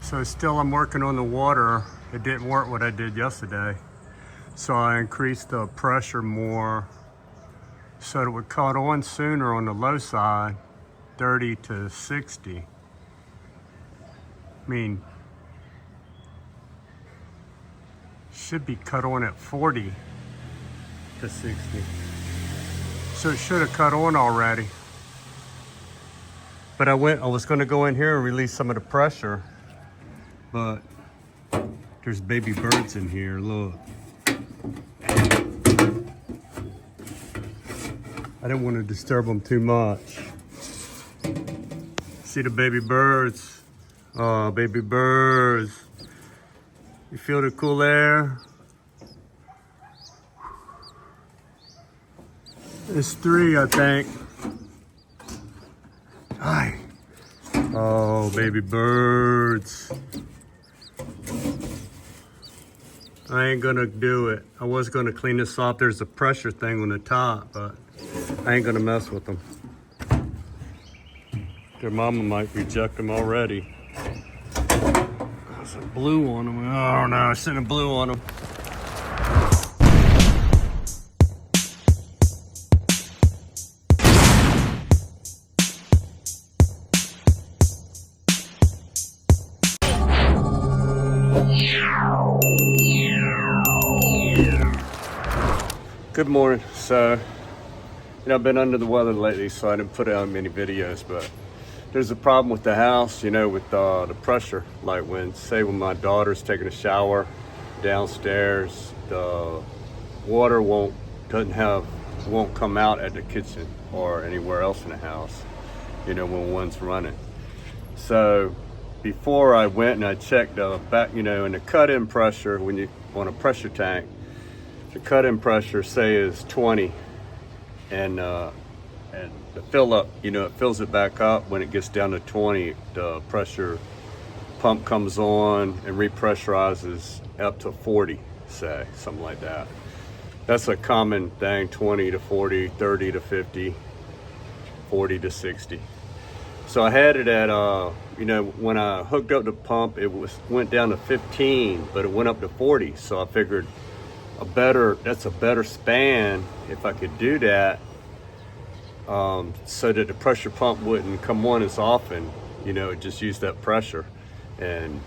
So still I'm working on the water. It didn't work what I did yesterday. So I increased the pressure more so it would cut on sooner on the low side, 30 to 60. I mean, should be cut on at 40 to 60. So it should have cut on already. But I was gonna go in here and release some of the pressure, but there's baby birds in here, look. I didn't want to disturb them too much. See the baby birds? Oh, baby birds. You feel the cool air? There's 3, I think. Hi. Oh, baby birds. I ain't gonna do it. I was gonna clean this off. There's a pressure thing on the top, but I ain't gonna mess with them. Their mama might reject them already. There's a blue on them. Oh no, I sent a blue on them. Good morning. So, I've been under the weather lately, so I didn't put out many videos, but there's a problem with the house, with the pressure. Like when my daughter's taking a shower downstairs, the water won't come out at the kitchen or anywhere else in the house, when one's running. So before I went and I checked the back, in the cut-in pressure, when you on a pressure tank, the cut-in pressure is 20, and the fill up, it fills it back up. When it gets down to 20, the pressure pump comes on and repressurizes up to 40, something like that. That's a common thing: 20 to 40, 30 to 50, 40 to 60. So I had it at, when I hooked up the pump, went down to 15, but it went up to 40. So I figured that's a better span if I could do that, so that the pressure pump wouldn't come on as often. It just used that pressure, and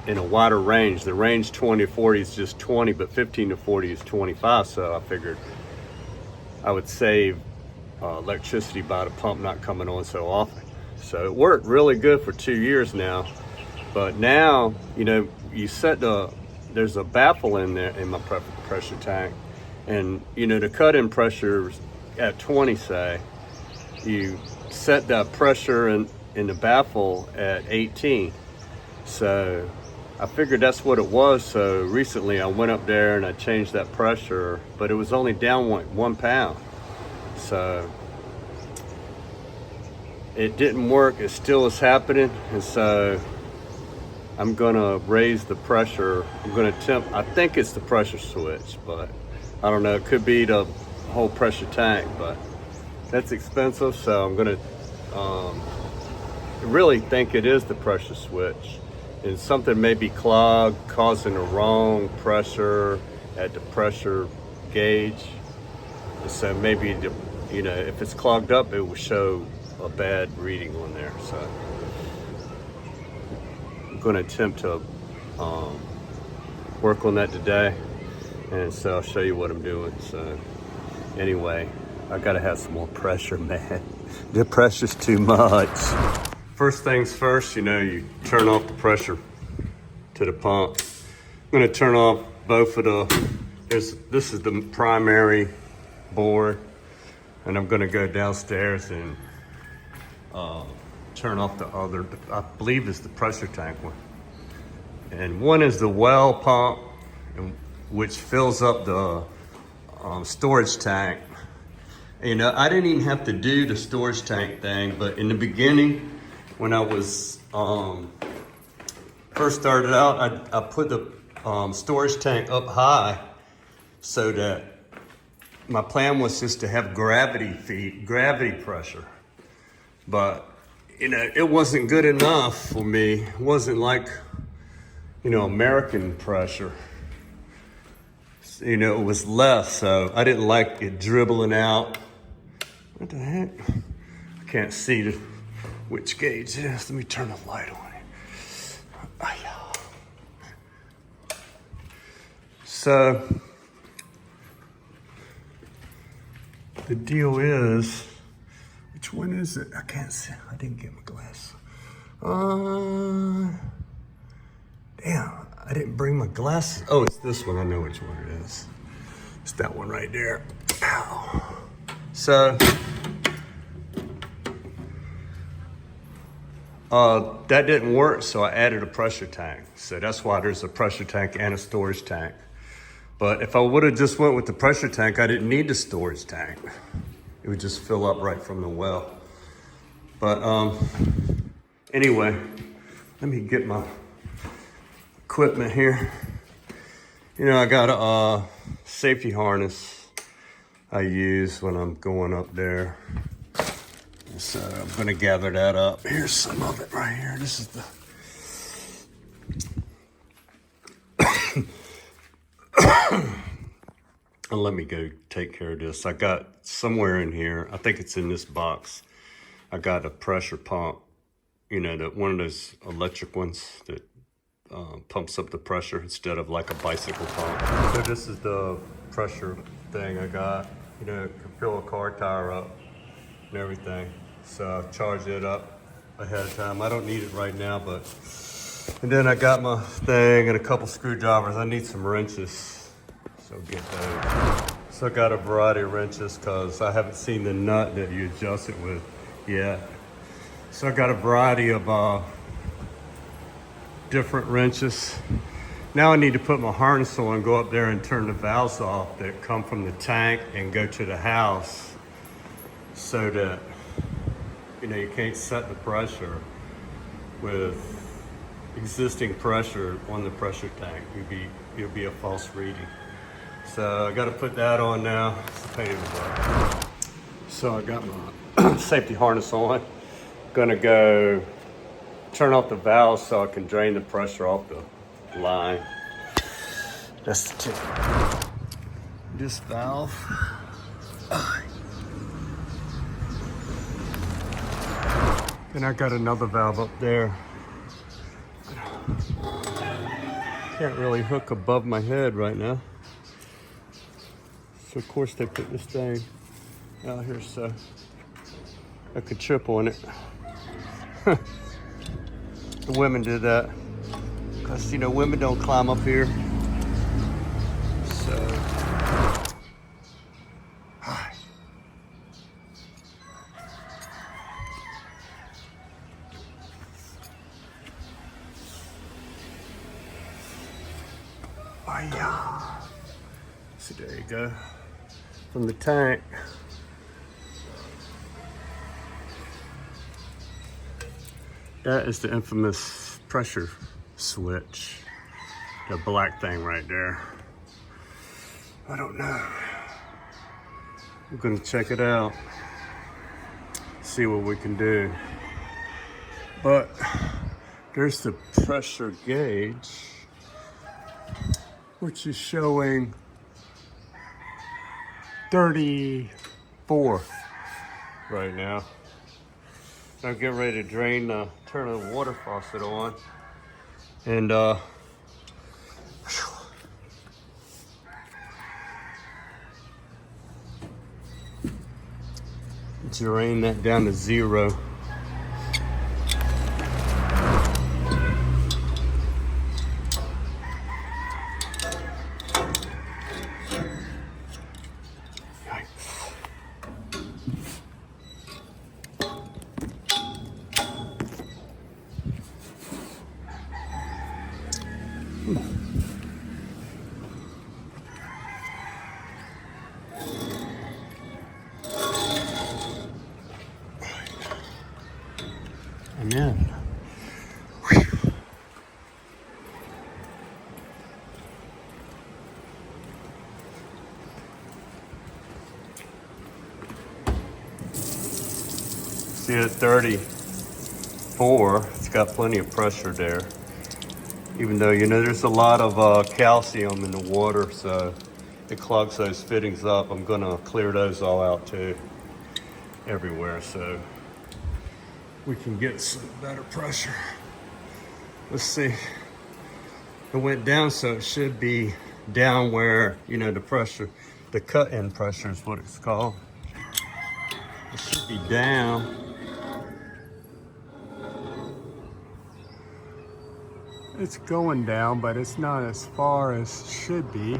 in a wider range. The range 20 to 40 is just 20, but 15 to 40 is 25. So I figured I would save electricity by the pump not coming on so often. So it worked really good for 2 years now. But now, you there's a baffle in there in my pressure tank, and the cut-in pressure at 20, you set that pressure in the baffle at 18. So I figured that's what it was. So recently I went up there and I changed that pressure, but it was only down 1 pound. So it didn't work. It still is happening, and so I'm gonna raise the pressure. I'm gonna I think it's the pressure switch, but I don't know. It could be the whole pressure tank, but that's expensive. So I'm gonna really think it is the pressure switch, and something may be clogged, causing the wrong pressure at the pressure gauge. So maybe if it's clogged up, it will show a bad reading on there. So going to attempt to work on that today, and so I'll show you what I'm doing. So anyway, I gotta have some more pressure, man. The pressure's too much. First things first, you turn off the pressure to the pump. I'm gonna turn off both of this is the primary board, and I'm gonna go downstairs and turn off the other, I believe it's the pressure tank one. And one is the well pump, which fills up the storage tank. I didn't even have to do the storage tank thing, but in the beginning, when I was first started out, I put the storage tank up high so that my plan was just to have gravity pressure. But you know, it wasn't good enough for me. It wasn't like, you know, American pressure. You know, it was less, so I didn't like it dribbling out. What the heck? I can't see which gauge it is. Let me turn the light on. So the deal is, which one is it? I can't see. I didn't get my glass. Damn, I didn't bring my glasses. Oh, it's this one. I know which one it is. It's that one right there. Ow. So that didn't work, so I added a pressure tank. So that's why there's a pressure tank and a storage tank. But if I would have just went with the pressure tank, I didn't need the storage tank. It would just fill up right from the well. But anyway, let me get my equipment here. You know, I got a safety harness I use when I'm going up there. So I'm gonna gather that up. Here's some of it right here. This is the and let me go take care of this. I got somewhere in here, I think it's in this box, I got a pressure pump, you know, one of those electric ones that pumps up the pressure instead of like a bicycle pump. So this is the pressure thing I got. You know, it can fill a car tire up and everything. So I charge it up ahead of time. I don't need it right now, but, and then I got my thing and a couple screwdrivers. I need some wrenches. So get those. So I got a variety of wrenches because I haven't seen the nut that you adjust it with yet. So I got a variety of different wrenches. Now I need to put my harness on and go up there and turn the valves off that come from the tank and go to the house so that, you know, you can't set the pressure with existing pressure on the pressure tank. It'll be a false reading. So I got to put that on now. It's a pain in the butt. So I got my safety harness on. Gonna go turn off the valve so I can drain the pressure off the line. That's the tip. This valve. And I got another valve up there. Can't really hook above my head right now. So of course they put this thing out here so I could trip on it. The women did that because, you know, women don't climb up here. So, hi. Oh yeah. So there you go. From the tank. That is the infamous pressure switch. The black thing right there. I don't know. I'm gonna check it out. See what we can do. But there's the pressure gauge, which is showing 34 right now. I'm getting ready to drain turn the water faucet on, and drain that down to 0. Amen. See it at 30. before. It's got plenty of pressure there. Even though, you know, there's a lot of calcium in the water, so it clogs those fittings up. I'm gonna clear those all out too, everywhere, so we can get some better pressure. Let's see. It went down, so it should be down where, you know, the pressure, the cut-in pressure is what it's called. It should be down. It's going down, but it's not as far as it should be.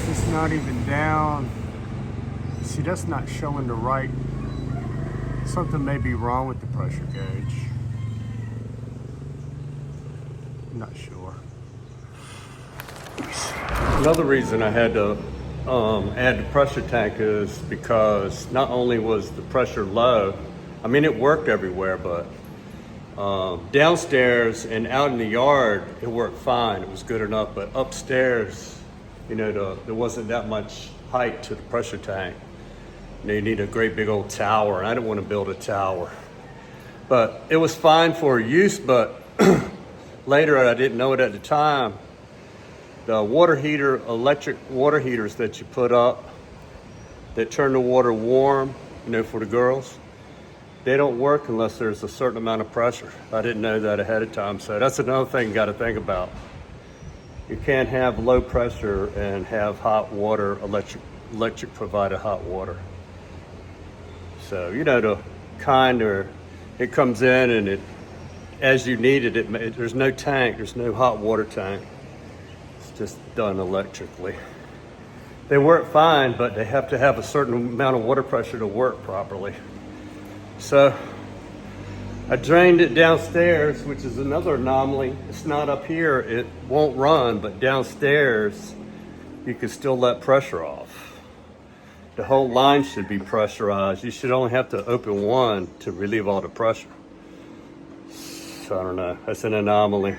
It's not even down. See, that's not showing the right. Something may be wrong with the pressure gauge. I'm not sure. Another reason I had to add the pressure tank is because not only was the pressure low, I mean, it worked everywhere, but downstairs and out in the yard, it worked fine. It was good enough, but upstairs, you know, there wasn't that much height to the pressure tank. You need a great big old tower, and I didn't want to build a tower. But it was fine for use, but later, I didn't know it at the time, the water heater, electric water heaters that you put up that turn the water warm, you know, for the girls, they don't work unless there's a certain amount of pressure. I didn't know that ahead of time, so that's another thing you got to think about. You can't have low pressure and have hot water, electric provided hot water. So, you know, the kind where it comes in and it, as you need it, there's no tank, there's no hot water tank. It's just done electrically. They work fine, but they have to have a certain amount of water pressure to work properly. So I drained it downstairs, which is another anomaly. It's not up here, it won't run, but downstairs, you can still let pressure off. The whole line should be pressurized. You should only have to open one to relieve all the pressure. So I don't know, that's an anomaly,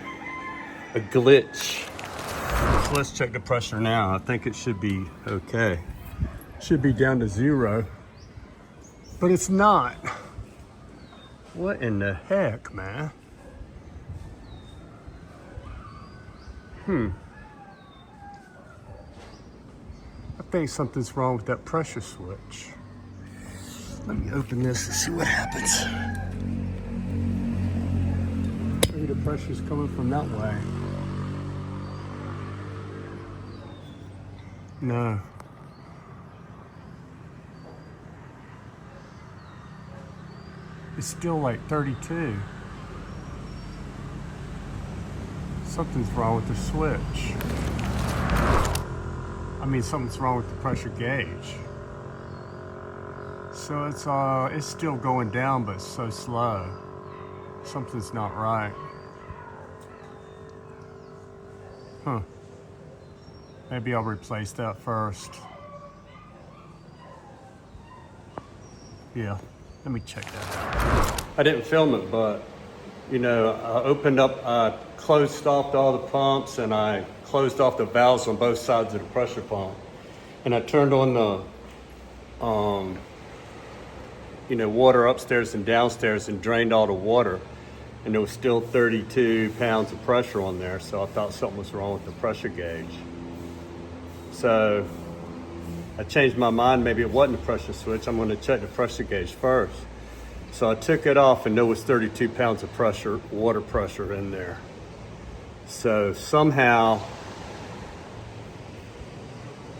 a glitch. So let's check the pressure now. I think it should be okay. Should be down to 0, but it's not. What in the heck, man? I think something's wrong with that pressure switch. Let me open this and see what happens. Maybe the pressure's coming from that way. No. It's still like 32. Something's wrong with the switch. I mean, something's wrong with the pressure gauge. So it's still going down, but it's so slow. Something's not right. Huh. Maybe I'll replace that first. Yeah, let me check that out. I didn't film it, but you know, I closed off all the pumps and I closed off the valves on both sides of the pressure pump. And I turned on the, you know, water upstairs and downstairs and drained all the water. And there was still 32 pounds of pressure on there. So I thought something was wrong with the pressure gauge. So I changed my mind. Maybe it wasn't the pressure switch. I'm gonna check the pressure gauge first. So I took it off and there was 32 pounds of pressure, water pressure in there. So somehow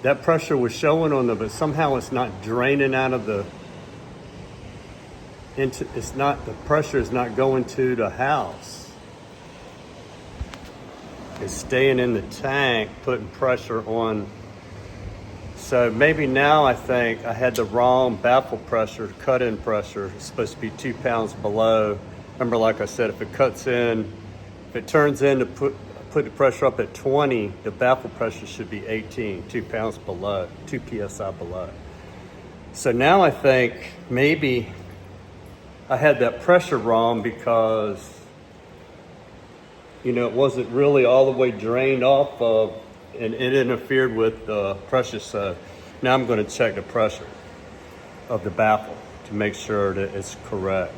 that pressure was showing on there, but somehow it's not draining out of the, the pressure is not going to the house. It's staying in the tank, putting pressure on. So maybe now I think I had the wrong baffle pressure, cut-in pressure. It's supposed to be 2 pounds below. Remember, like I said, if it cuts in, if it turns in to put the pressure up at 20, the baffle pressure should be 18, 2 pounds below, 2 PSI below. So now I think maybe I had that pressure wrong because, you know, it wasn't really all the way drained off of, and it interfered with the pressure. So Now I'm going to check the pressure of the baffle to make sure that it's correct.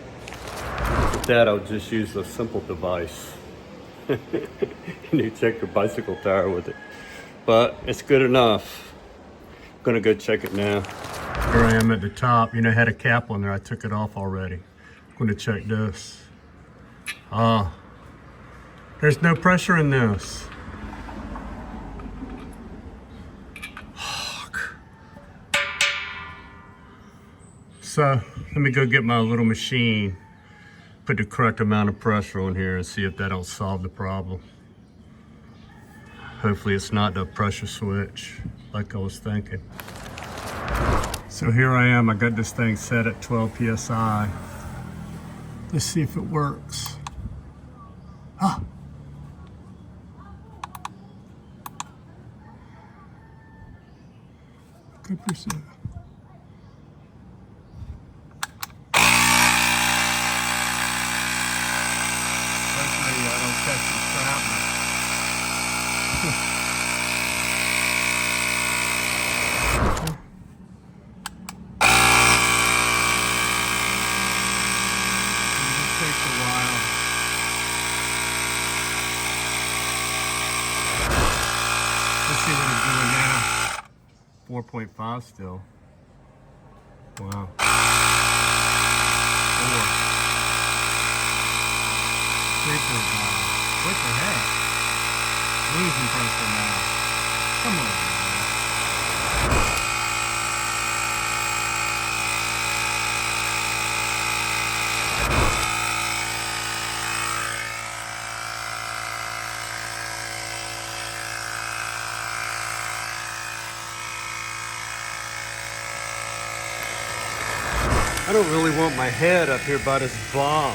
With that, I'll just use a simple device. You check your bicycle tire with it, but it's good enough. I'm gonna go check it now. Here I am at the top. You know, I had a cap on there. I took it off already. I'm gonna check this. There's no pressure in this. So let me go get my little machine, put the correct amount of pressure on here and see if that'll solve the problem. Hopefully it's not the pressure switch like I was thinking. So here I am, I got this thing set at 12 PSI. Let's see if it works. Good percent. Hopefully I don't catch some shrapnel. It takes a while. Let's see what it's doing now. 4.5 still. Wow. 4. What the heck? Losing pressure now. Come on, man. I don't really want my head up here by this bomb.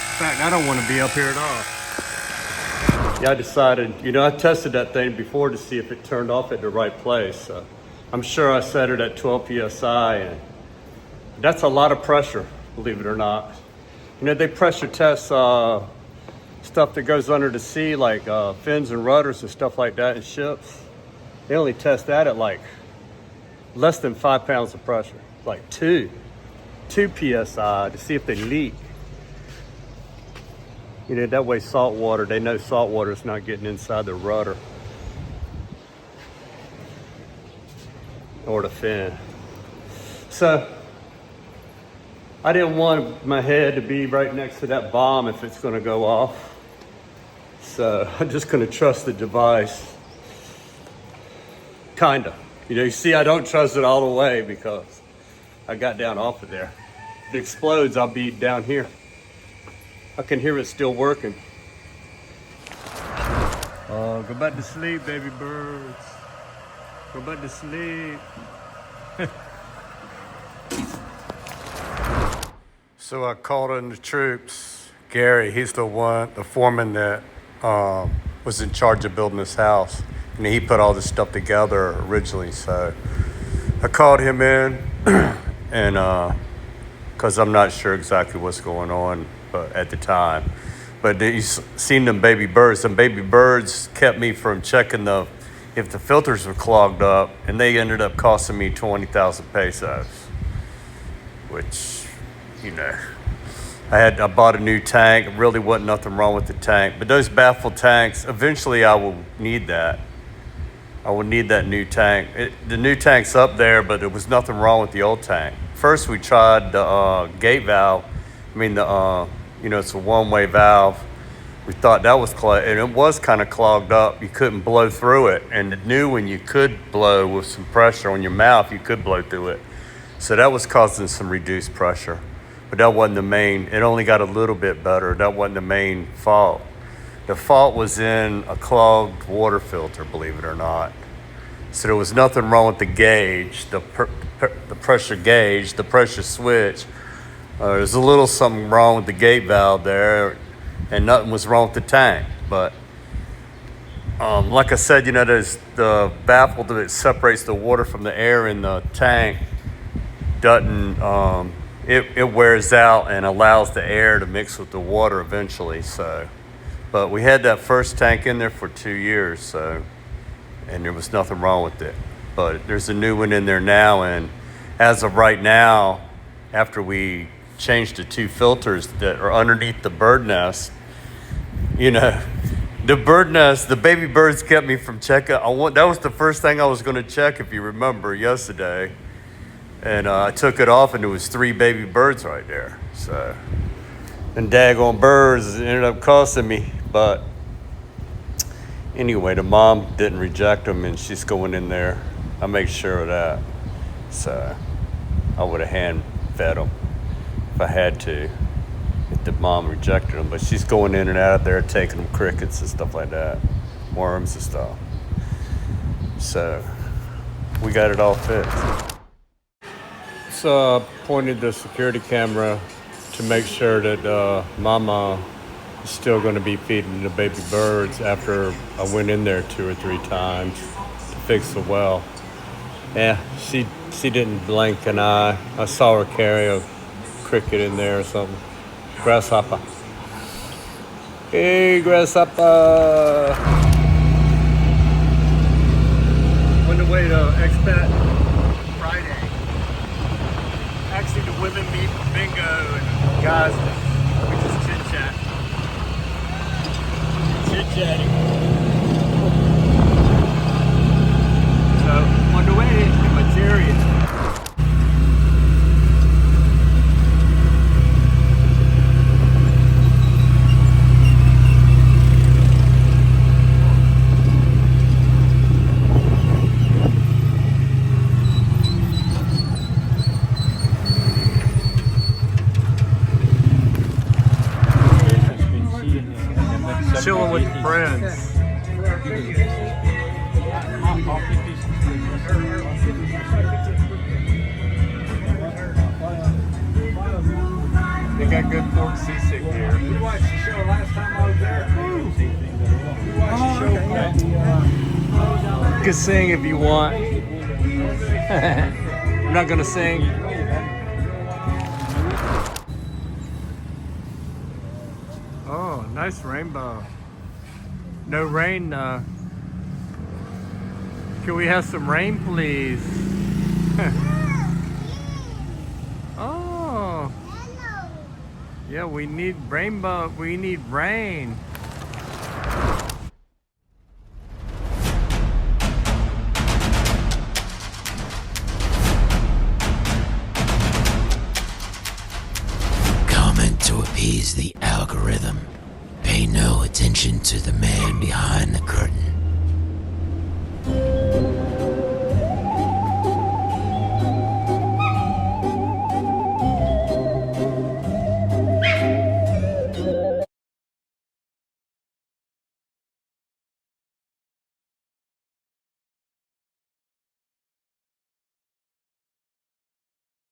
In fact, I don't want to be up here at all. Yeah, I decided, you know, I tested that thing before to see if it turned off at the right place. So I'm sure I set it at 12 PSI, and that's a lot of pressure, believe it or not. You know, they pressure test stuff that goes under the sea, like fins and rudders and stuff like that in ships. They only test that at like less than 5 pounds of pressure, like 2 PSI to see if they leak. You know, that way salt water, they know salt water is not getting inside the rudder or the fin. So I didn't want my head to be right next to that bomb if it's going to go off. So I'm just going to trust the device. Kinda. You know, you see, I don't trust it all the way because I got down off of there. If it explodes, I'll be down here. I can hear it still working. Oh, go back to sleep, baby birds. Go back to sleep. So I called in the troops. Gary, he's the foreman that was in charge of building this house. And he put all this stuff together originally. So I called him in and because I'm not sure exactly what's going on at the time. But he's seen them baby birds. Some baby birds kept me from checking if the filters were clogged up, and they ended up costing me 20,000 pesos, which, you know, I bought a new tank. Really wasn't nothing wrong with the tank, but those baffle tanks, eventually I will need that. I will need that new tank. The new tank's up there, but there was nothing wrong with the old tank. First, we tried the gate valve. I mean, you know, it's a one-way valve. We thought that was clogged, and it was kind of clogged up. You couldn't blow through it, and the new one you could blow with some pressure on your mouth. You could blow through it, so that was causing some reduced pressure. But that wasn't the main. It only got a little bit better. That wasn't the main fault. The fault was in a clogged water filter, believe it or not. So there was nothing wrong with the gauge, the pressure gauge, the pressure switch. There's a little something wrong with the gate valve there, and nothing was wrong with the tank. But like I said, you know, there's the baffle that separates the water from the air in the tank doesn't, it wears out and allows the air to mix with the water eventually. So But we had that first tank in there for 2 years, so, and there was nothing wrong with it. But there's a new one in there now, and as of right now, after we changed the 2 filters that are underneath the bird nest, you know, the bird nest, the baby birds kept me from checking. That was the first thing I was going to check, if you remember, yesterday. And I took it off, and there was 3 baby birds right there. So, and daggone birds ended up costing me. But anyway, the mom didn't reject them, and she's going in there. I make sure of that. So I would have hand fed them if I had to, if the mom rejected them. But she's going in and out there, taking them crickets and stuff like that, worms and stuff. So we got it all fixed. So I pointed the security camera to make sure that Mama is still going to be feeding the baby birds after I went in there 2 or 3 times to fix the well. Yeah, she didn't blink an eye. I saw her carry a cricket in there or something. Grasshopper. Hey, grasshopper. On the way to Expat Friday. Actually, the women meet for bingo, and guys, we just chit-chat. Chit-chatting. So, on the way to Materia. Chilling with friends. They got good pork sisig here. We watched the show last time I was there. We watched the show. You can sing if you want. I'm not gonna sing. Oh, nice rainbow. No rain. Can we have some rain, please? Oh. Yeah, we need rainbow. We need rain. Comment to appease the algorithm. Pay no attention to the man behind the curtain.